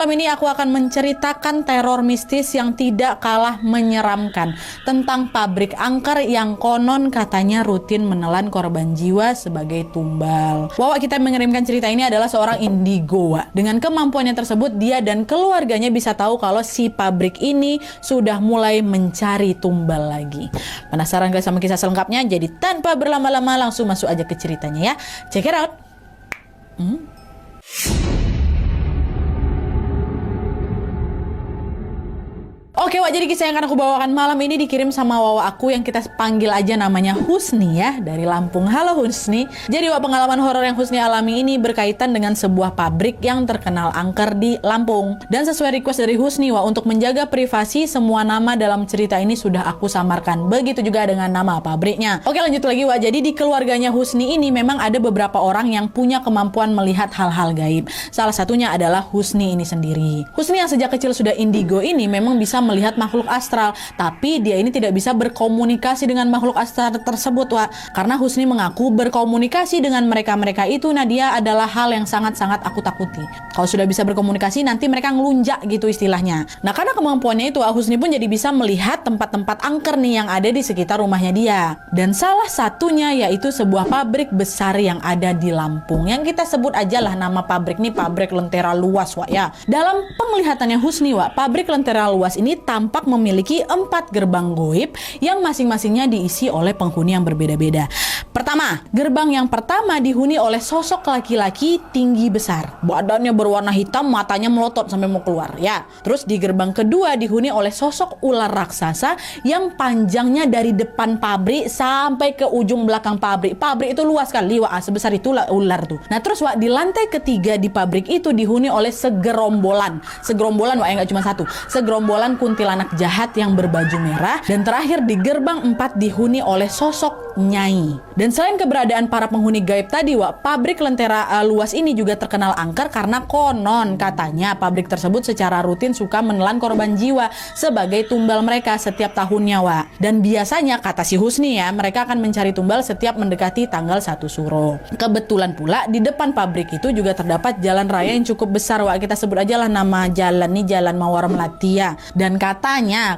Malam ini aku akan menceritakan teror mistis yang tidak kalah menyeramkan tentang pabrik angker yang konon katanya rutin menelan korban jiwa sebagai tumbal. Wawa kita mengirimkan cerita ini adalah seorang indigo. Dengan kemampuannya tersebut, dia dan keluarganya bisa tahu kalau si pabrik ini sudah mulai mencari tumbal lagi. Penasaran guys sama kisah selengkapnya? Jadi tanpa berlama-lama langsung masuk aja ke ceritanya ya. Check it out. Oke Wak, jadi kisah yang akan aku bawakan malam ini dikirim sama Wawa aku yang kita panggil aja namanya Husni ya, dari Lampung. Halo Husni. Jadi Wak, pengalaman horor yang Husni alami ini berkaitan dengan sebuah pabrik yang terkenal angker di Lampung. Dan sesuai request dari Husni Wak, untuk menjaga privasi semua nama dalam cerita ini sudah aku samarkan. Begitu juga dengan nama pabriknya. Oke, lanjut lagi Wak. Jadi di keluarganya Husni ini memang ada beberapa orang yang punya kemampuan melihat hal-hal gaib. Salah satunya adalah Husni ini sendiri. Husni yang sejak kecil sudah indigo ini memang bisa melihat makhluk astral, tapi dia ini tidak bisa berkomunikasi dengan makhluk astral tersebut Wak. Karena Husni mengaku berkomunikasi dengan mereka-mereka itu Nadia adalah hal yang sangat-sangat aku takuti. Kalau sudah bisa berkomunikasi nanti mereka ngelunjak gitu istilahnya. Nah, karena kemampuannya itu Husni pun jadi bisa melihat tempat-tempat angker nih yang ada di sekitar rumahnya dia. Dan salah satunya yaitu sebuah pabrik besar yang ada di Lampung, yang kita sebut aja lah nama pabrik nih pabrik Lentera Luas Wak ya. Dalam penglihatannya Husni Wak, pabrik Lentera Luas ini tampak memiliki 4 gerbang goib yang masing-masingnya diisi oleh penghuni yang berbeda-beda. Pertama, gerbang yang pertama dihuni oleh sosok laki-laki tinggi besar. Badannya berwarna hitam, matanya melotot sampai mau keluar ya. Terus di gerbang kedua dihuni oleh sosok ular raksasa yang panjangnya dari depan pabrik sampai ke ujung belakang pabrik. Pabrik itu luas kali Wak, sebesar itulah ular tuh. Nah terus Wak, di lantai ketiga di pabrik itu dihuni oleh segerombolan Wak, yang gak cuma satu. Segerombolan kuntilanak jahat yang berbaju merah. Dan terakhir di gerbang 4 dihuni oleh sosok nyai. Dan selain keberadaan para penghuni gaib tadi Wak, pabrik Lentera Luas ini juga terkenal angker karena konon katanya pabrik tersebut secara rutin suka menelan korban jiwa sebagai tumbal mereka setiap tahunnya Wak. Dan biasanya kata si Husni ya, mereka akan mencari tumbal setiap mendekati tanggal 1 Suro. Kebetulan pula di depan pabrik itu juga terdapat jalan raya yang cukup besar Wak. Kita sebut aja lah nama jalan nih, Jalan Mawar Melati ya. Dan katanya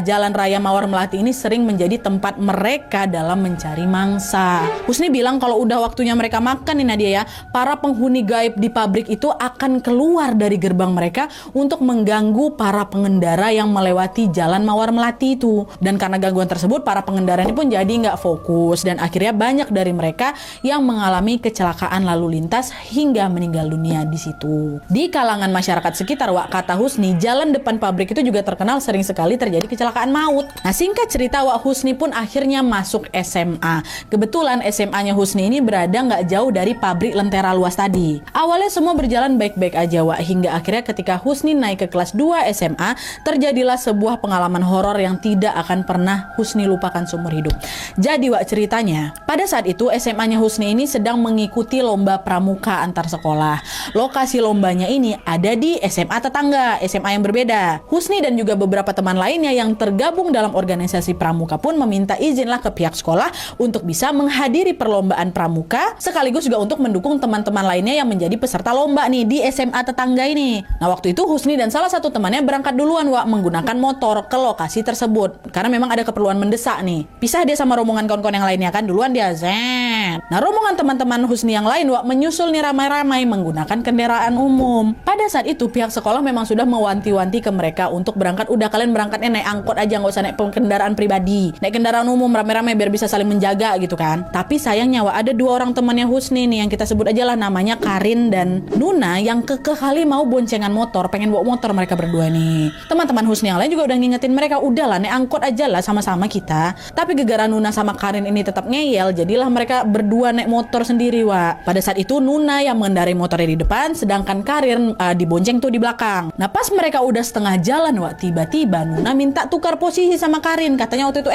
Jalan Raya Mawar Melati ini sering menjadi tempat mereka dalam mencari mangsa. Husni bilang kalau udah waktunya mereka makan nih Nadia ya, para penghuni gaib di pabrik itu akan keluar dari gerbang mereka untuk mengganggu para pengendara yang melewati Jalan Mawar Melati itu. Dan karena gangguan tersebut, para pengendara ini pun jadi nggak fokus dan akhirnya banyak dari mereka yang mengalami kecelakaan lalu lintas hingga meninggal dunia di situ. Di kalangan masyarakat sekitar Wak, kata Husni, jalan depan pabrik itu juga terkenal sering sekali terjadi kecelakaan maut. Nah singkat cerita Wak, Husni pun akhirnya masuk SMA. Kebetulan SMA-nya Husni ini berada nggak jauh dari pabrik Lentera Luas tadi. Awalnya semua berjalan baik-baik aja Wak, hingga akhirnya ketika Husni naik ke kelas 2 SMA, terjadilah sebuah pengalaman horor yang tidak akan pernah Husni lupakan seumur hidup. Jadi Wak, ceritanya pada saat itu SMA-nya Husni ini sedang mengikuti lomba pramuka antar sekolah. Lokasi lombanya ini ada di SMA tetangga, SMA yang berbeda. Husni dan juga beberapa teman lainnya yang tergabung dalam organisasi pramuka pun meminta izinlah ke pihak sekolah untuk bisa menghadiri perlombaan pramuka, sekaligus juga untuk mendukung teman-teman lainnya yang menjadi peserta lomba nih di SMA tetangga ini. Nah waktu itu Husni dan salah satu temannya berangkat duluan Wak, menggunakan motor ke lokasi tersebut karena memang ada keperluan mendesak nih. Pisah dia sama rombongan kawan-kawan yang lainnya kan, duluan dia zet. Nah rombongan teman-teman Husni yang lain Wak menyusul nih ramai-ramai menggunakan kendaraan umum. Pada saat itu pihak sekolah memang sudah mewanti-wanti ke mereka untuk berangkat, udah kalian berangkatnya naik angkot aja, nggak usah naik kendaraan pribadi, naik kendaraan umum rame-rame biar bisa saling menjaga gitu kan. Tapi sayangnya Wak, ada 2 orang temannya Husni nih yang kita sebut aja lah namanya Karin dan Nuna yang kekeh kali mau boncengan motor, pengen bawa motor mereka berdua nih. Teman-teman Husni yang lain juga udah ngingetin mereka, udahlah naik angkot aja lah sama-sama kita. Tapi gegara Nuna sama Karin ini tetap ngeyel, jadilah mereka berdua naik motor sendiri Wak. Pada saat itu Nuna yang mengendarai motornya di depan, sedangkan Karin dibonceng tuh di belakang. Nah pas mereka udah setengah jalan Wak, Tiba-tiba Nuna minta tukar posisi sama Karin. Katanya waktu itu,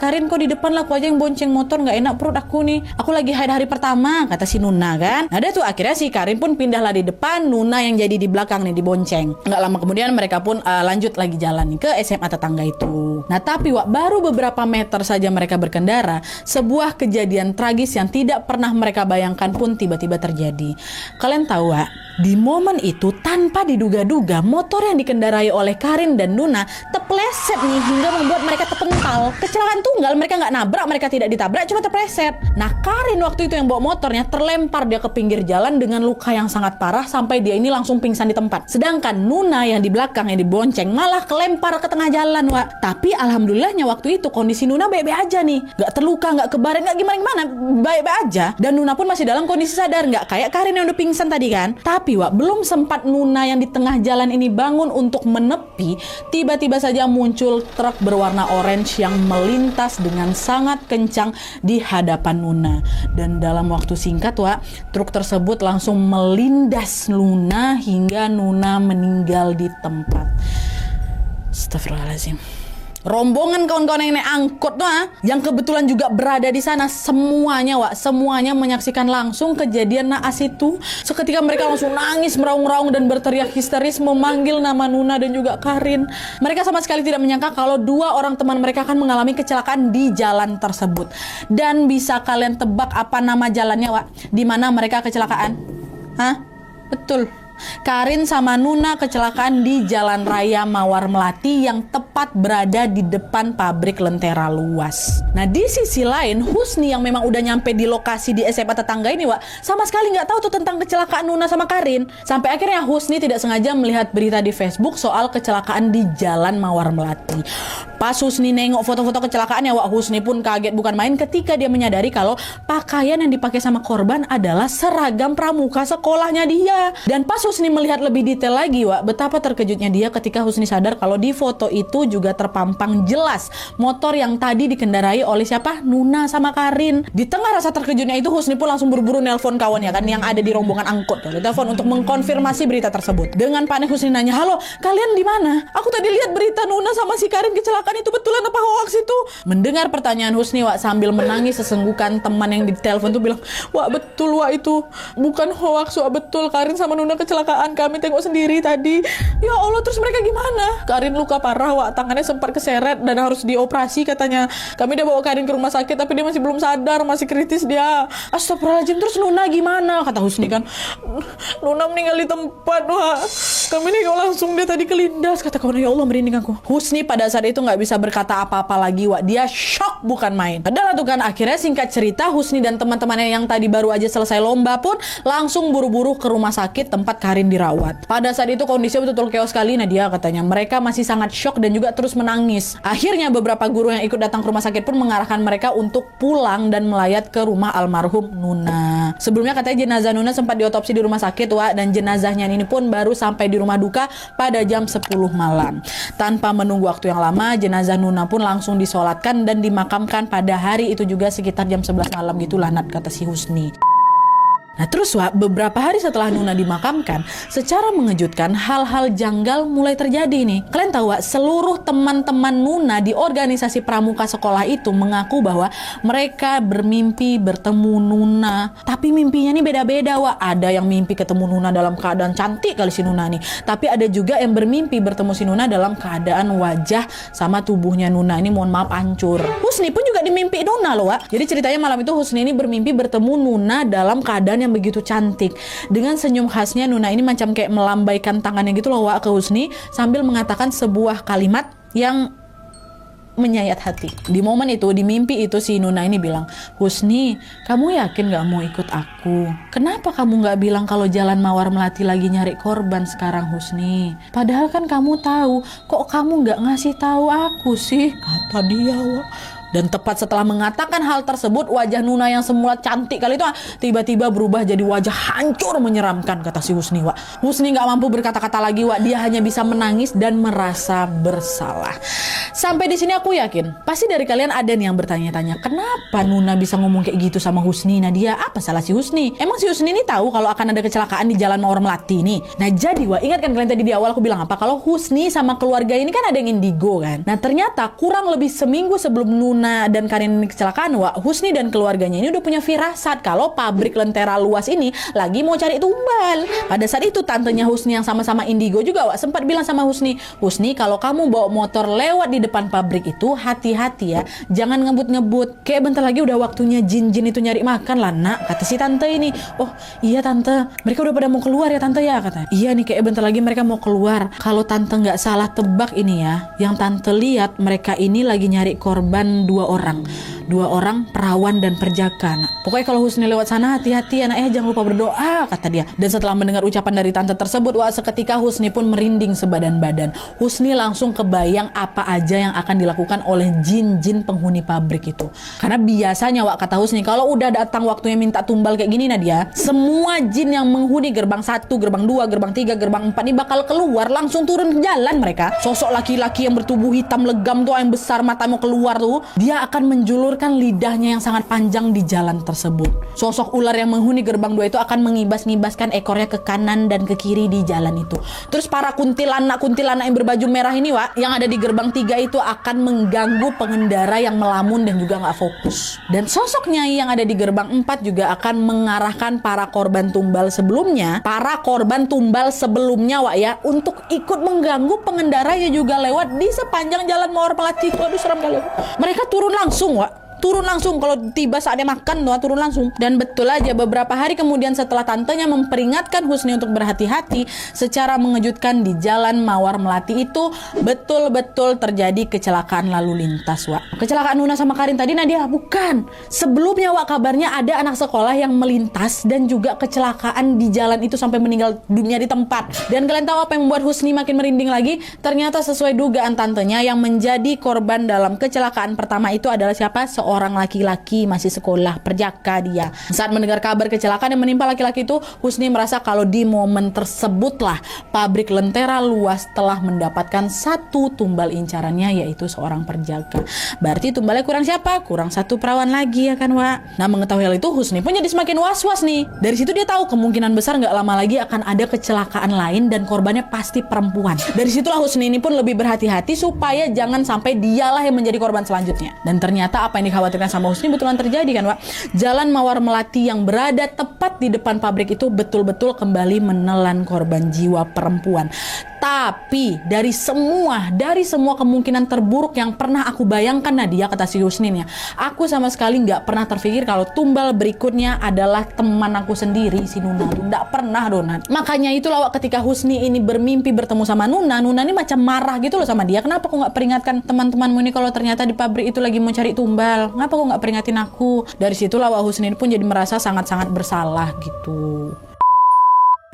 Karin kok di depan lah, aku aja yang bonceng motor, nggak enak perut aku nih. Aku lagi haid hari pertama, kata si Nuna kan. Nah tuh akhirnya si Karin pun pindahlah di depan, Nuna yang jadi di belakang nih, dibonceng. Nggak lama kemudian mereka pun lanjut lagi jalan nih ke SMA tetangga itu. Nah tapi baru beberapa meter saja mereka berkendara, sebuah kejadian tragis yang tidak pernah mereka bayangkan pun tiba-tiba terjadi. Kalian tahu di momen itu tanpa diduga-duga motor yang dikendarai oleh Karin dan Nuna terpleset nih hingga membuat mereka terpental. Kecelakaan tunggal, mereka nggak nabrak, mereka tidak ditabrak, cuma terpleset. Nah Karin waktu itu yang bawa motornya terlempar dia ke pinggir jalan dengan luka yang sangat parah sampai dia ini langsung pingsan di tempat. Sedangkan Nuna yang di belakang yang dibonceng malah kelempar ke tengah jalan Tapi alhamdulillahnya waktu itu kondisi Nuna baik-baik aja nih, nggak terluka, nggak kebaret, nggak gimana-gimana, baik-baik aja. Dan Nuna pun masih dalam kondisi sadar, nggak kayak Karin yang udah pingsan tadi kan. Tapi belum sempat Nuna yang di tengah jalan ini bangun untuk menepi, tiba-tiba saja muncul truk berwarna orange yang melintas dengan sangat kencang di hadapan Nuna. Dan dalam waktu singkat truk tersebut langsung melindas Nuna hingga Nuna meninggal di tempat. Astagfirullahaladzim. Rombongan kawan-kawan yang naik angkot yang kebetulan juga berada di sana, semuanya menyaksikan langsung kejadian naas itu. Seketika mereka langsung nangis meraung-raung dan berteriak histeris memanggil nama Nuna dan juga Karin. Mereka sama sekali tidak menyangka kalau dua orang teman mereka akan mengalami kecelakaan di jalan tersebut. Dan bisa kalian tebak apa nama jalannya di mana mereka kecelakaan? Betul, Karin sama Nuna kecelakaan di Jalan Raya Mawar Melati yang tepat berada di depan pabrik Lentera Luas. Nah di sisi lain, Husni yang memang udah nyampe di lokasi di SMA tetangga ini sama sekali nggak tahu tuh tentang kecelakaan Nuna sama Karin. Sampai akhirnya Husni tidak sengaja melihat berita di Facebook soal kecelakaan di Jalan Mawar Melati. Pas Husni nengok foto-foto kecelakaannya, Husni pun kaget bukan main ketika dia menyadari kalau pakaian yang dipakai sama korban adalah seragam pramuka sekolahnya dia. Dan pas Husni melihat lebih detail lagi, betapa terkejutnya dia ketika Husni sadar kalau di foto itu juga terpampang jelas motor yang tadi dikendarai oleh siapa? Nuna sama Karin. Di tengah rasa terkejutnya itu, Husni pun langsung buru-buru nelpon kawannya kan yang ada di rombongan angkot. Telepon untuk mengkonfirmasi berita tersebut. Dengan panik Husni nanya, "Halo, kalian di mana? Aku tadi lihat berita Nuna sama si Karin kecelakaan, itu betulan apa hoax itu?" Mendengar pertanyaan Husni, sambil menangis sesenggukan, teman yang di telepon tuh bilang, "Betul, itu bukan hoax, betul Karin sama Nuna kecelakaan, kami tengok sendiri tadi." Ya Allah, terus mereka gimana? Karin luka parah, tangannya sempat keseret dan harus dioperasi katanya. Kami udah bawa Karin ke rumah sakit tapi dia masih belum sadar, masih kritis dia. Astagfirullahaladzim, terus Nuna gimana? Kata Husni kan, "Nuna meninggal di tempat, kami nih langsung dia tadi kelindas." Kata kawan, ya Allah merinding aku. Husni pada saat itu nggak bisa berkata apa-apa lagi, dia shock bukan main. Padahal tuh kan akhirnya singkat cerita, Husni dan teman-temannya yang tadi baru aja selesai lomba pun langsung buru-buru ke rumah sakit tempat Karin dirawat. Pada saat itu kondisinya betul-betul chaos sekali. Nadia katanya mereka masih sangat shock dan juga terus menangis. Akhirnya beberapa guru yang ikut datang ke rumah sakit pun mengarahkan mereka untuk pulang dan melayat ke rumah almarhum Nuna. Sebelumnya katanya jenazah Nuna sempat diotopsi di rumah sakit, dan jenazahnya ini pun baru sampai di rumah duka pada jam 10 malam. Tanpa menunggu waktu yang lama, jenazah Nuna pun langsung disolatkan dan dimakamkan pada hari itu juga sekitar jam 11 malam gitulah, kata si Husni. Nah terus beberapa hari setelah Nuna dimakamkan, secara mengejutkan hal-hal janggal mulai terjadi nih. Kalian tahu seluruh teman-teman Nuna di organisasi pramuka sekolah itu mengaku bahwa mereka bermimpi bertemu Nuna. Tapi mimpinya nih beda-beda Ada yang mimpi ketemu Nuna dalam keadaan cantik kali si Nuna nih. Tapi ada juga yang bermimpi bertemu si Nuna dalam keadaan wajah sama tubuhnya Nuna ini mohon maaf hancur. Husni pun juga dimimpi Nuna loh Jadi ceritanya malam itu Husni ini bermimpi bertemu Nuna dalam keadaan yang begitu cantik. Dengan senyum khasnya, Nuna ini macam kayak melambaikan tangannya gitu loh ke Husni sambil mengatakan sebuah kalimat yang menyayat hati. Di momen itu, di mimpi itu si Nuna ini bilang, "Husni, kamu yakin gak mau ikut aku? Kenapa kamu gak bilang kalau Jalan Mawar Melati lagi nyari korban sekarang, Husni? Padahal kan kamu tahu, kok kamu gak ngasih tahu aku sih?" Kata dia, Dan tepat setelah mengatakan hal tersebut, wajah Nuna yang semula cantik kali itu tiba-tiba berubah jadi wajah hancur menyeramkan, kata si Husni, Wak. Husni gak mampu berkata-kata lagi, Wak. Dia hanya bisa menangis dan merasa bersalah. Sampai di sini aku yakin pasti dari kalian ada nih yang bertanya-tanya, kenapa Nuna bisa ngomong kayak gitu sama Husni? Nadia, apa salah si Husni? Emang si Husni ini tahu kalau akan ada kecelakaan di Jalan Mawar Melati nih? Nah jadi, Wak, ingat kan kalian tadi di awal aku bilang apa? Kalau Husni sama keluarga ini kan ada yang indigo kan? Nah ternyata kurang lebih seminggu sebelum Nuna dan Karin ini kecelakaan, Wak, Husni dan keluarganya ini udah punya firasat kalau pabrik Lentera Luas ini lagi mau cari tumbal. Pada saat itu tantenya Husni yang sama-sama indigo juga, Wak, sempat bilang sama Husni, Husni, kalau kamu bawa motor lewat di depan pabrik itu hati-hati ya, jangan ngebut-ngebut, kayak bentar lagi udah waktunya jin-jin itu nyari makan lah, nak, kata si tante ini. Oh iya tante, mereka udah pada mau keluar ya tante ya, kata. Iya nih, kayak bentar lagi mereka mau keluar. Kalau tante nggak salah tebak ini ya, yang tante lihat mereka ini lagi nyari korban dua orang, perawan dan perjaka. Nah, pokoknya kalau Husni lewat sana hati-hati ya, nak, jangan lupa berdoa, kata dia. Dan setelah mendengar ucapan dari tante tersebut, wah, seketika Husni pun merinding sebadan-badan. Husni langsung kebayang apa aja yang akan dilakukan oleh jin-jin penghuni pabrik itu. Karena biasanya, Wak, kata Husni, kalau udah datang waktunya minta tumbal kayak gini, Nadia, semua jin yang menghuni gerbang 1, gerbang 2, gerbang 3, gerbang 4 ini bakal keluar, langsung turun ke jalan mereka. Sosok laki-laki yang bertubuh hitam legam tuh, yang besar mata mau keluar tuh, dia akan menjulurkan lidahnya yang sangat panjang di jalan tersebut. Sosok ular yang menghuni gerbang 2 itu akan mengibas-ngibaskan ekornya ke kanan dan ke kiri di jalan itu. Terus para kuntilanak yang berbaju merah ini, Wak, yang ada di gerbang 3 itu akan mengganggu pengendara yang melamun dan juga nggak fokus. Dan sosok Nyai yang ada di gerbang 4 juga akan mengarahkan para korban tumbal sebelumnya, Wak, ya, untuk ikut mengganggu pengendara yang juga lewat di sepanjang Jalan Mawar Melati. Waduh, seram kali. Mereka turun langsung, Wak. Turun langsung kalau tiba saatnya makan, tuh turun langsung. Dan betul aja, beberapa hari kemudian setelah tantenya memperingatkan Husni untuk berhati-hati, secara mengejutkan di Jalan Mawar Melati itu betul-betul terjadi kecelakaan lalu lintas, Wak. Kecelakaan Nuna sama Karin tadi, Nadia, bukan. Sebelumnya, Wak, kabarnya ada anak sekolah yang melintas dan juga kecelakaan di jalan itu sampai meninggal dunia di tempat. Dan kalian tahu apa yang membuat Husni makin merinding lagi? Ternyata sesuai dugaan tantenya, yang menjadi korban dalam kecelakaan pertama itu adalah siapa? Seorang laki-laki masih sekolah, perjaka dia. Saat mendengar kabar kecelakaan yang menimpa laki-laki itu, Husni merasa kalau di momen tersebutlah pabrik Lentera Luas telah mendapatkan satu tumbal incarannya, yaitu seorang perjaka. Berarti tumbalnya kurang siapa? Kurang satu perawan lagi, ya kan, Wak? Nah, mengetahui hal itu, Husni pun jadi semakin was-was nih. Dari situ dia tahu kemungkinan besar nggak lama lagi akan ada kecelakaan lain dan korbannya pasti perempuan. Dari situlah Husni ini pun lebih berhati-hati supaya jangan sampai dialah yang menjadi korban selanjutnya. Dan ternyata apa yang dikhawatirkan sama Husni betulan terjadi, kan, Wak? Jalan Mawar Melati yang berada tepat di depan pabrik itu betul-betul kembali menelan korban jiwa perempuan. Tapi dari semua kemungkinan terburuk yang pernah aku bayangkan, Nadia, kata si Husni nih, aku sama sekali nggak pernah terpikir kalau tumbal berikutnya adalah teman aku sendiri, si Nuna. Nggak pernah, Donat. Makanya itulah, Wak, ketika Husni ini bermimpi bertemu sama Nuna ini macam marah gitu loh sama dia. Kenapa kok nggak peringatkan teman-temanmu ini kalau ternyata di pabrik itu lagi mau cari tumbal? Ngapa kok nggak peringatin aku? Dari situlah, Wak, Husni pun jadi merasa sangat-sangat bersalah gitu.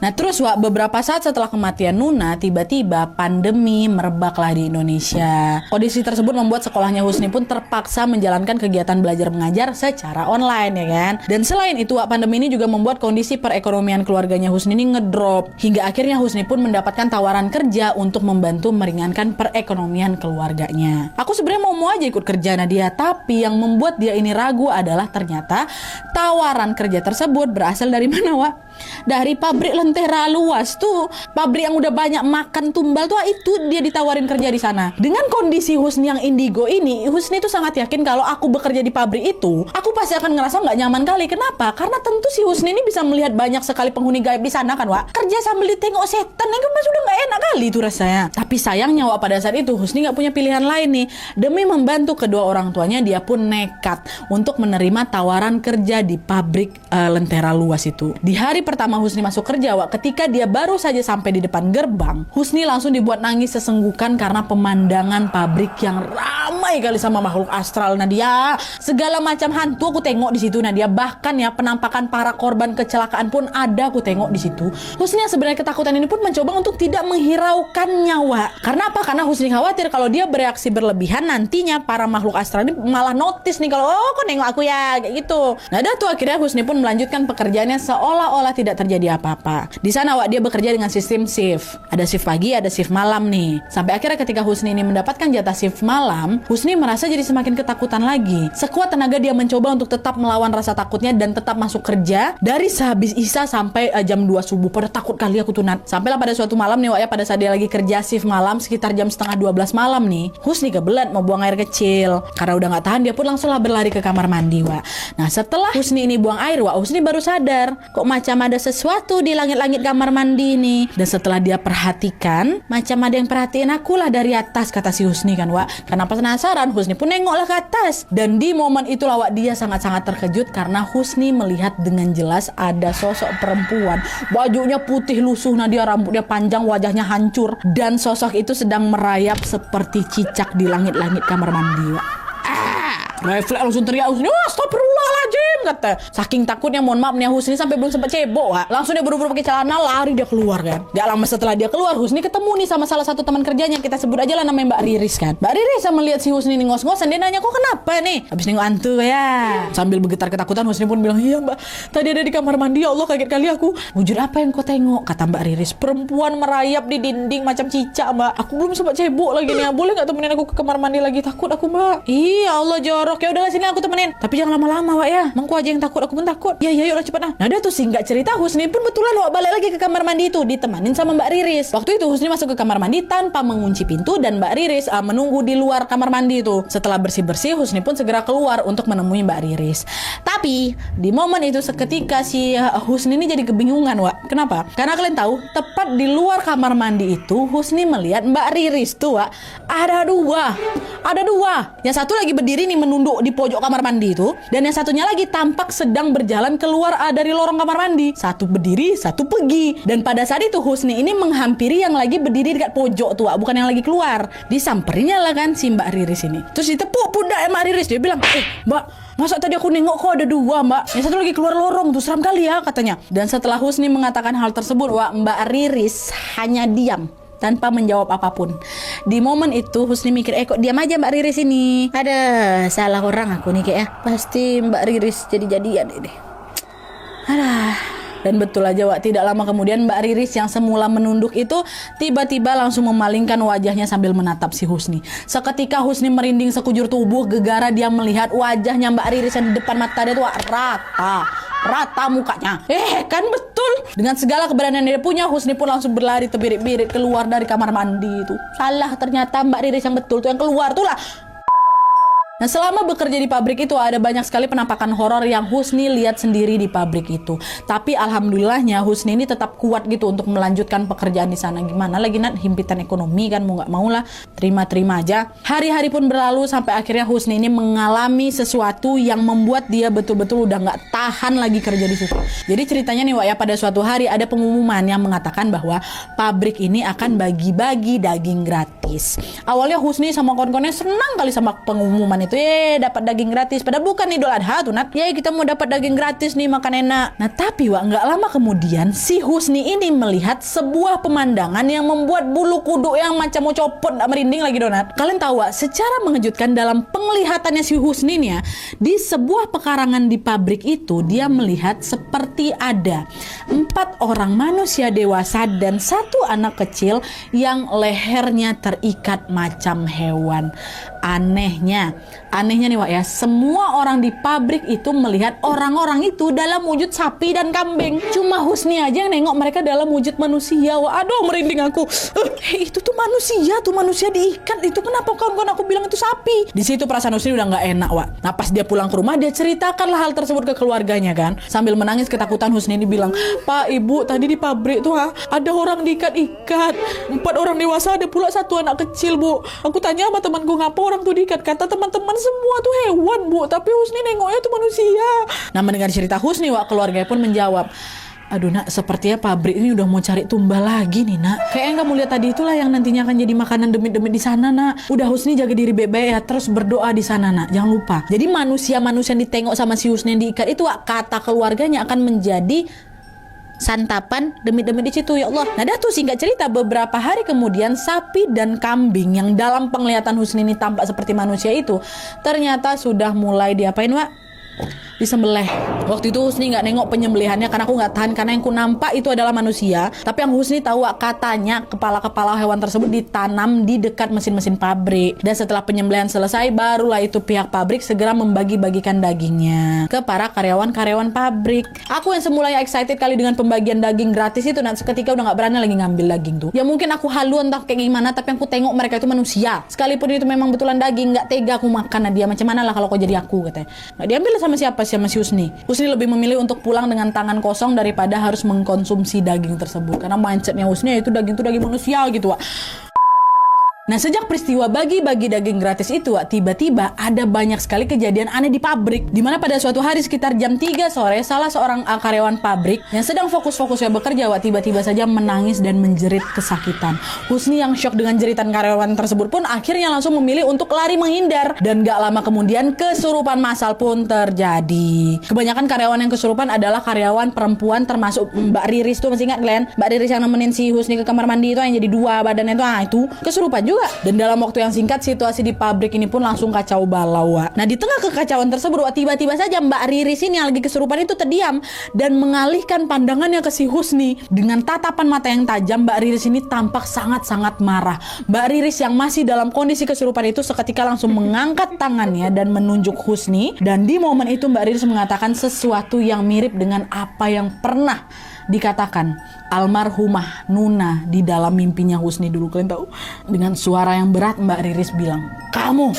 Nah terus, Wak, beberapa saat setelah kematian Nuna, tiba-tiba pandemi merebaklah di Indonesia. Kondisi tersebut membuat sekolahnya Husni pun terpaksa menjalankan kegiatan belajar mengajar secara online, ya kan. Dan selain itu, Wak, pandemi ini juga membuat kondisi perekonomian keluarganya Husni ini ngedrop. Hingga akhirnya Husni pun mendapatkan tawaran kerja untuk membantu meringankan perekonomian keluarganya. Aku sebenarnya mau aja ikut kerja, Nadia, tapi yang membuat dia ini ragu adalah ternyata tawaran kerja tersebut berasal dari mana, Wak? Dari pabrik Lentera Luas tuh, pabrik yang udah banyak makan tumbal tuh, itu dia ditawarin kerja di sana. Dengan kondisi Husni yang indigo ini, Husni tuh sangat yakin kalau aku bekerja di pabrik itu, aku pasti akan ngerasa nggak nyaman kali. Kenapa? Karena tentu si Husni ini bisa melihat banyak sekali penghuni gaib di sana, kan, Wak? Kerja sambil ditengok setan, itu mas udah nggak enak kali itu rasanya. Tapi sayangnya, Wak, pada saat itu Husni nggak punya pilihan lain nih. Demi membantu kedua orang tuanya, dia pun nekat untuk menerima tawaran kerja di pabrik Lentera Luas itu. Di hari pertama Husni masuk kerja, Wak, ketika dia baru saja sampai di depan gerbang, Husni langsung dibuat nangis sesenggukan karena pemandangan pabrik yang ramai ramai kali sama makhluk astral Nadia. Segala macam hantu aku tengok di situ Nadia. Bahkan ya penampakan para korban kecelakaan pun ada aku tengok di situ. Husni yang sebenarnya ketakutan ini pun mencoba untuk tidak menghiraukan nyawa. Karena apa? Karena Husni khawatir kalau dia bereaksi berlebihan nantinya para makhluk astral ini malah notice nih kalau kok nengok aku ya kayak gitu. Nah dah tuh akhirnya Husni pun melanjutkan pekerjaannya seolah-olah tidak terjadi apa-apa. Di sana dia bekerja dengan sistem shift. Ada shift pagi, ada shift malam nih. Sampai akhirnya ketika Husni ini mendapatkan jatah shift malam, Husni merasa jadi semakin ketakutan lagi. Sekuat tenaga dia mencoba untuk tetap melawan rasa takutnya dan tetap masuk kerja dari sehabis Isya sampai jam 2 subuh. Pada takut kali aku tuh Nat. Sampailah pada suatu malam nih ya, pada saat dia lagi kerja shift malam sekitar jam setengah 12 malam nih, Husni kebelet mau buang air kecil. Karena udah gak tahan dia pun langsunglah berlari ke kamar mandi Nah setelah Husni ini buang air Husni baru sadar kok macam ada sesuatu di langit-langit kamar mandi ini. Dan setelah dia perhatikan, macam ada yang perhatiin aku lah dari atas, kata si Husni kan Karena penasaran, Husni pun nengoklah ke atas. Dan di momen itulah dia sangat-sangat terkejut karena Husni melihat dengan jelas ada sosok perempuan. Bajunya putih lusuh Nadia, rambutnya panjang, wajahnya hancur. Dan sosok itu sedang merayap seperti cicak di langit-langit kamar mandi Refleks langsung teriak Husni, astagfirullahaladzim kata. Saking takutnya, mohon maaf nih Husni sampai belum sempat cebok langsung dia buru-buru pakai celana lari dia keluar kan. Gak lama setelah dia keluar, Husni ketemu nih sama salah satu teman kerjanya, kita sebut aja lah namanya Mbak Riris kan. Mbak Riris sama lihat si Husni nih ngos-ngosan, dia nanya kok kenapa nih? Habis nengok hantu ya. Sambil bergetar ketakutan Husni pun bilang, iya Mbak, tadi ada di kamar mandi, ya Allah kaget kali aku. Wujud apa yang kau tengok? Kata Mbak Riris, perempuan merayap di dinding macam cicak Mbak. Aku belum sempat cebok lagi nih, boleh gak temenin aku ke kamar mandi lagi, takut aku Mbak. Iya Allah jorok. Ya udahlah sini aku temenin. Tapi jangan lama-lama ya. Mangku aja yang takut, aku pun takut. Ya yuk cepat nah. Nah dia tuh singkat cerita Husni pun betulan balik lagi ke kamar mandi itu ditemanin sama Mbak Riris. Waktu itu Husni masuk ke kamar mandi tanpa mengunci pintu dan Mbak Riris menunggu di luar kamar mandi itu. Setelah bersih-bersih Husni pun segera keluar untuk menemui Mbak Riris. Tapi di momen itu seketika si Husni ini jadi kebingungan Kenapa? Karena kalian tahu tepat di luar kamar mandi itu Husni melihat Mbak Riris tuh ada dua. Yang satu lagi berdiri nih menunduk di pojok kamar mandi itu, dan yang satunya lagi tampak sedang berjalan keluar dari lorong kamar mandi. Satu berdiri, satu pergi. Dan pada saat itu Husni ini menghampiri yang lagi berdiri dekat pojok tuh bukan yang lagi keluar. Disamperinnya lah kan si Mbak Riris ini. Terus ditepuk pundak Mbak Riris, dia bilang, Mbak, masa tadi aku nengok kok ada dua Mbak, yang satu lagi keluar lorong tuh, seram kali ya katanya. Dan setelah Husni mengatakan hal tersebut Mbak Riris hanya diam tanpa menjawab apapun. Di momen itu Husni mikir, kok diam aja Mbak Riris ini. Ada salah orang aku nih kayak pasti Mbak Riris jadi-jadian ini. Dan betul aja tidak lama kemudian Mbak Riris yang semula menunduk itu tiba-tiba langsung memalingkan wajahnya sambil menatap si Husni. Seketika Husni merinding sekujur tubuh gegara dia melihat wajahnya Mbak Riris yang di depan mata dia tuh rata mukanya. Kan betul. Dengan segala keberanian dia punya, Husni pun langsung berlari terbirit-birit keluar dari kamar mandi itu. Salah, ternyata Mbak Riris yang betul tuh yang keluar tuh lah. Nah selama bekerja di pabrik itu ada banyak sekali penampakan horor yang Husni lihat sendiri di pabrik itu. Tapi alhamdulillahnya Husni ini tetap kuat gitu untuk melanjutkan pekerjaan di sana. Gimana lagi himpitan ekonomi kan, mau nggak mau lah terima aja. Hari-hari pun berlalu sampai akhirnya Husni ini mengalami sesuatu yang membuat dia betul-betul udah nggak tahan lagi kerja di situ. Jadi ceritanya nih pada suatu hari ada pengumuman yang mengatakan bahwa pabrik ini akan bagi-bagi daging gratis. Awalnya Husni sama kawan-kawannya senang kali sama pengumuman itu. Dapat daging gratis. Padahal bukan Idul Adha tuh Nat. Kita mau dapat daging gratis nih, makan enak. Nah tapi nggak lama kemudian si Husni ini melihat sebuah pemandangan yang membuat bulu kuduk yang macam mau copot merinding lagi Donat. Kalian tahu secara mengejutkan dalam penglihatannya si Husni nih di sebuah pekarangan di pabrik itu dia melihat seperti ada 4 orang manusia dewasa dan 1 anak kecil yang lehernya terikat macam hewan. Anehnya nih semua orang di pabrik itu melihat orang-orang itu dalam wujud sapi dan kambing. Cuma Husni aja yang nengok mereka dalam wujud manusia. Aduh merinding aku. Itu tuh manusia diikat. Itu kenapa kawan-kawan aku bilang itu sapi? Di situ perasaan Husni udah nggak enak Nah pas dia pulang ke rumah dia ceritakanlah hal tersebut ke keluarganya kan. Sambil menangis ketakutan Husni ini bilang, Pak Ibu tadi di pabrik tuh ada orang diikat-ikat. 4 orang dewasa, ada pula 1 anak kecil Bu. Aku tanya sama temanku ngapa orang tuh diikat. Kata teman-teman semua tuh hewan Bu, tapi Husni nengoknya tuh manusia. Nah mendengar cerita Husni keluarganya pun menjawab, Aduh nak, sepertinya pabrik ini udah mau cari tumbal lagi nih nak. Kayak yang kamu lihat tadi itulah yang nantinya akan jadi makanan demit-demit di sana nak. Udah Husni jaga diri baik-baik ya, terus berdoa di sana nak, jangan lupa. Jadi manusia-manusia yang ditengok sama si Husni yang diikat itu kata keluarganya akan menjadi santapan demit-demit di situ ya Allah. Nah dah tuh singkat cerita, beberapa hari kemudian sapi dan kambing yang dalam penglihatan Husni ini tampak seperti manusia itu ternyata sudah mulai diapain Wak? Disembelih. Waktu itu Husni nggak nengok penyembelihannya karena aku nggak tahan, karena yang ku nampak itu adalah manusia. Tapi yang Husni tahu katanya kepala-kepala hewan tersebut ditanam di dekat mesin-mesin pabrik. Dan setelah penyembelihan selesai, barulah itu pihak pabrik segera membagi-bagikan dagingnya ke para karyawan-karyawan pabrik. Aku yang semulanya excited kali dengan pembagian daging gratis itu, nah seketika udah nggak berani lagi ngambil daging tuh. Ya mungkin aku halu entah kayak gimana, tapi aku tengok mereka itu manusia. Sekalipun itu memang betulan daging, nggak tega aku makan. Nah dia macam mana lah kalau kau jadi aku katanya. Nah diambil sama siapa? Sama si Husni. Husni lebih memilih untuk pulang dengan tangan kosong daripada harus mengkonsumsi daging tersebut, karena mindsetnya Husni itu daging manusia gitu Wak. Nah sejak peristiwa bagi-bagi daging gratis itu Wak, tiba-tiba ada banyak sekali kejadian aneh di pabrik. Dimana pada suatu hari sekitar jam 3 sore, salah seorang karyawan pabrik yang sedang fokus-fokusnya bekerja Wak, tiba-tiba saja menangis dan menjerit kesakitan. Husni yang shock dengan jeritan karyawan tersebut pun akhirnya langsung memilih untuk lari menghindar. Dan gak lama kemudian kesurupan massal pun terjadi. Kebanyakan karyawan yang kesurupan adalah karyawan perempuan, termasuk Mbak Riris tuh, masih ingat kalian? Mbak Riris yang nemenin si Husni ke kamar mandi itu, yang jadi dua badannya itu kesurupan juga. Dan dalam waktu yang singkat, situasi di pabrik ini pun langsung kacau balau Wak. Nah di tengah kekacauan tersebut Wak, tiba-tiba saja Mbak Riris ini yang lagi kesurupan itu terdiam dan mengalihkan pandangannya ke si Husni. Dengan tatapan mata yang tajam, Mbak Riris ini tampak sangat-sangat marah. Mbak Riris yang masih dalam kondisi kesurupan itu seketika langsung mengangkat tangannya dan menunjuk Husni. Dan di momen itu Mbak Riris mengatakan sesuatu yang mirip dengan apa yang pernah dikatakan almarhumah Nuna di dalam mimpinya Husni dulu. Kalian tahu? Dengan suara yang berat Mbak Riris bilang, kamu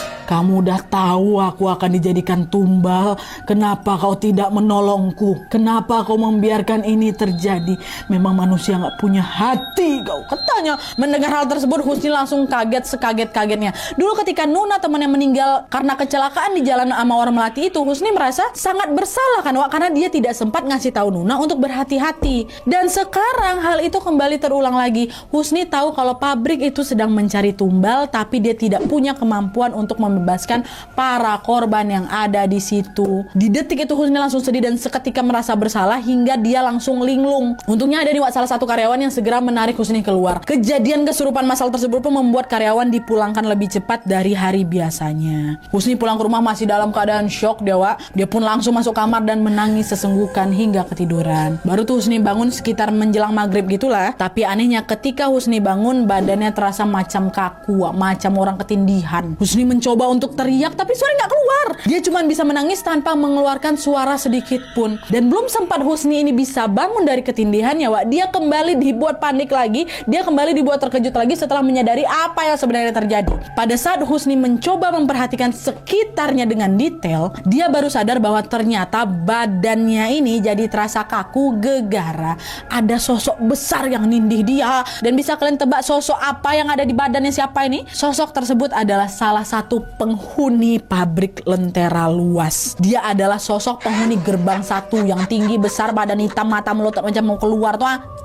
udah tahu aku akan dijadikan tumbal. Kenapa kau tidak menolongku? Kenapa kau membiarkan ini terjadi? Memang manusia gak punya hati kau, katanya. Mendengar hal tersebut Husni langsung kaget sekaget-kagetnya. Dulu ketika Nuna temannya meninggal karena kecelakaan di jalan sama orang Melati itu, Husni merasa sangat bersalah kan Wak, karena dia tidak sempat ngasih tahu Nuna untuk berhati-hati. Dan sekarang hal itu kembali terulang lagi. Husni tahu kalau pabrik itu sedang mencari tumbal, tapi dia tidak punya kemampuan untuk membebaskan para korban yang ada di situ. Di detik itu Husni langsung sedih dan seketika merasa bersalah hingga dia langsung linglung. Untungnya ada nih Wak, salah satu karyawan yang segera menarik Husni keluar. Kejadian kesurupan massal tersebut pun membuat karyawan dipulangkan lebih cepat dari hari biasanya. Husni pulang ke rumah masih dalam keadaan shock dia Wak. Dia pun langsung masuk kamar dan menangis sesenggukan hingga ketiduran. Baru tuh Husni bangun sekitar menjelang maghrib gitulah. Tapi anehnya ketika Husni bangun, badannya terasa macam kaku Wak, macam orang ketindihan. Husni mencoba untuk teriak tapi suara nggak keluar. Dia cuma bisa menangis tanpa mengeluarkan suara sedikit pun. Dan belum sempat Husni ini bisa bangun dari ketindihannya Wak, dia kembali dibuat panik lagi. Dia kembali dibuat terkejut lagi setelah menyadari apa yang sebenarnya terjadi. Pada saat Husni mencoba memperhatikan sekitarnya dengan detail, dia baru sadar bahwa ternyata badannya ini jadi terasa kaku gegara. Ada sosok besar yang nindih dia. Dan bisa kalian tebak sosok apa yang ada di badannya siapa ini? Sosok tersebut adalah salah satu penghuni pabrik Lentera Luas. Dia adalah sosok penghuni gerbang 1 yang tinggi besar, badan hitam, mata melotot macam mau keluar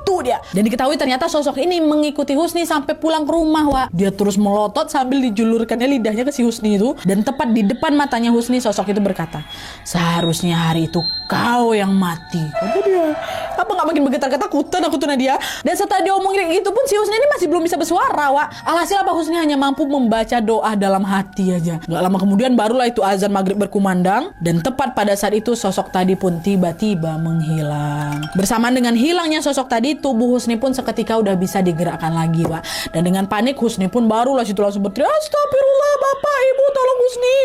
tuh dia. Dan diketahui ternyata sosok ini mengikuti Husni sampai pulang ke rumah Wak. Dia terus melotot sambil dijulurkannya lidahnya ke si Husni itu. Dan tepat di depan matanya Husni, sosok itu berkata, "Seharusnya hari itu kau yang mati." Kata dia. Apa gak makin bergetar ketakutan aku tuh Nadia. Dan setelah dia omongin gitu pun si Husni ini masih belum bisa bersuara Wak. Alhasil apa, Husni hanya mampu membaca doa dalam hati aja. Gak lama kemudian barulah itu azan maghrib berkumandang. Dan tepat pada saat itu sosok tadi pun tiba-tiba menghilang. Bersamaan dengan hilangnya sosok tadi, tubuh Husni pun seketika udah bisa digerakkan lagi Wak. Dan dengan panik Husni pun barulah situ langsung berteriak, "Astagfirullah Bapak Ibu, tolong Husni."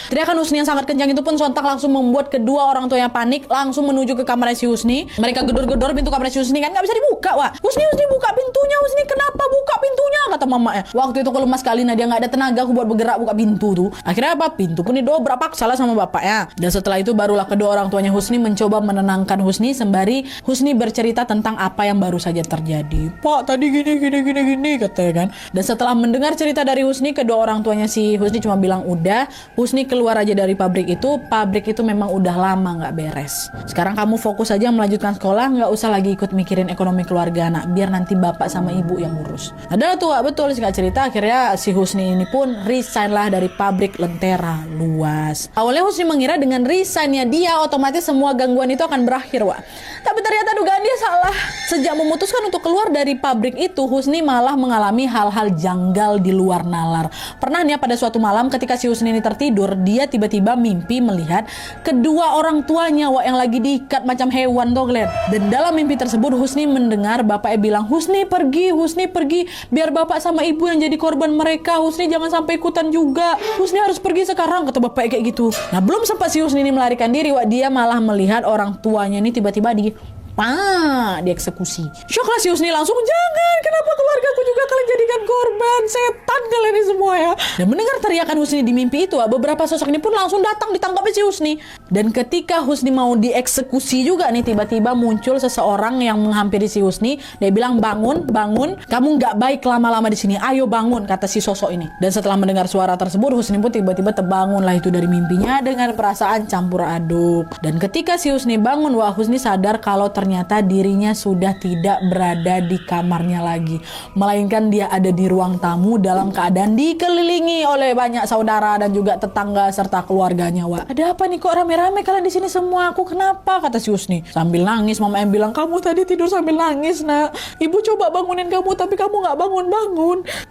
Teriakan Husni yang sangat kencang itu pun sontak langsung membuat kedua orang tuanya panik, langsung menuju ke kamar si Husni. Mereka gedor-gedor pintu kamar si Husni kan gak bisa dibuka Wak. Husni buka pintunya, Husni kenapa buka pintunya, kata mamanya. Waktu itu kalau Mas Kalina dia nggak ada tenaga aku buat bergerak buka pintu tuh. Akhirnya apa? Pintu pun didobrak paksa sama bapaknya. Dan setelah itu barulah kedua orang tuanya Husni mencoba menenangkan Husni sembari Husni bercerita tentang apa yang baru saja terjadi. Pak tadi gini katanya kan. Dan setelah mendengar cerita dari Husni, kedua orang tuanya si Husni cuma bilang udah, Husni keluar aja dari pabrik itu. Pabrik itu memang udah lama nggak beres. Sekarang kamu fokus aja melanjutkan sekolah, nggak usah lagi ikut mikirin ekonomi keluarga anak, biar nanti bapak sama ibu yang ngurus. Adalah tuh betul singkat cerita akhirnya si Husni ini pun resign lah dari pabrik Lentera Luas. Awalnya Husni mengira dengan resignnya dia otomatis semua gangguan itu akan berakhir, Wak. Tapi ternyata dugaan dia salah. Sejak memutuskan untuk keluar dari pabrik itu, Husni malah mengalami hal-hal janggal di luar nalar. Pernah nih pada suatu malam ketika si Husni ini tertidur, dia tiba-tiba mimpi melihat kedua orang tuanya, Wak, yang lagi diikat macam hewan tuh kalian. Dan dalam mimpi tersebut Husni mendengar bapaknya bilang, Husni pergi, biar bapak sama ibu yang jadi korban mereka. Husni jangan sampai ikutan juga. Husni harus pergi sekarang, kata bapaknya kayak gitu. Nah belum sempat si Husni ini melarikan diri, Wak, dia malah melihat orang tuanya ini tiba-tiba dieksekusi. Shocklah si Husni langsung, jangan, kenapa keluargaku juga kalian jadikan korban, setan kalian ini semua ya. Dan mendengar teriakan Husni di mimpi itu, beberapa sosok ini pun langsung datang ditangkap si Husni. Dan ketika Husni mau dieksekusi juga nih, tiba-tiba muncul seseorang yang menghampiri si Husni. Dia bilang, bangun, kamu nggak baik lama-lama di sini, ayo bangun, kata si sosok ini. Dan setelah mendengar suara tersebut, Husni pun tiba-tiba terbangun lah itu dari mimpinya dengan perasaan campur aduk. Dan ketika si Husni bangun, wah, Husni sadar kalau ternyata dirinya sudah tidak berada di kamarnya lagi, melainkan dia ada di ruang tamu dalam keadaan dikelilingi oleh banyak saudara dan juga tetangga serta keluarganya. Wah, ada apa nih kok rame-rame kalian di sini semua? Aku kenapa? Kata si Husni sambil nangis. Mama yang bilang, kamu tadi tidur sambil nangis, nak. Ibu coba bangunin kamu tapi kamu nggak bangun.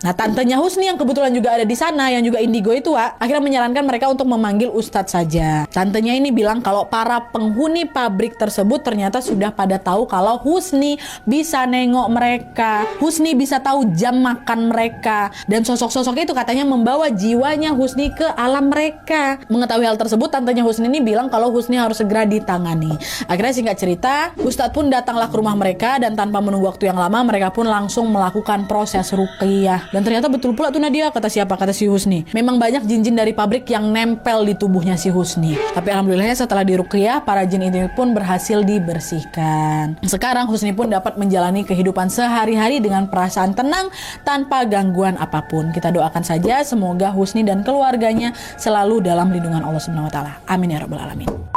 Nah, tantenya Husni yang kebetulan juga ada di sana, yang juga indigo itu, Wah, akhirnya menyarankan mereka untuk memanggil Ustadz saja. Tantenya ini bilang kalau para penghuni pabrik tersebut ternyata sudah pada tahu kalau Husni bisa nengok mereka, Husni bisa tahu jam makan mereka, dan sosok-sosok itu katanya membawa jiwanya Husni ke alam mereka. Mengetahui hal tersebut, tantenya Husni ini bilang kalau Husni harus segera ditangani. Akhirnya singkat cerita, Ustadz pun datanglah ke rumah mereka dan tanpa menunggu waktu yang lama mereka pun langsung melakukan proses ruqyah. Dan ternyata betul pula tuh Nadia, kata siapa? Kata si Husni. Memang banyak jin-jin dari pabrik yang nempel di tubuhnya si Husni. Tapi alhamdulillahnya setelah diruqyah, para jin itu pun berhasil dibersihkan. Sekarang Husni pun dapat menjalani kehidupan sehari-hari dengan perasaan tenang tanpa gangguan apapun. Kita doakan saja semoga Husni dan keluarganya selalu dalam lindungan Allah Subhanahu wa taala. Amin ya rabbal alamin.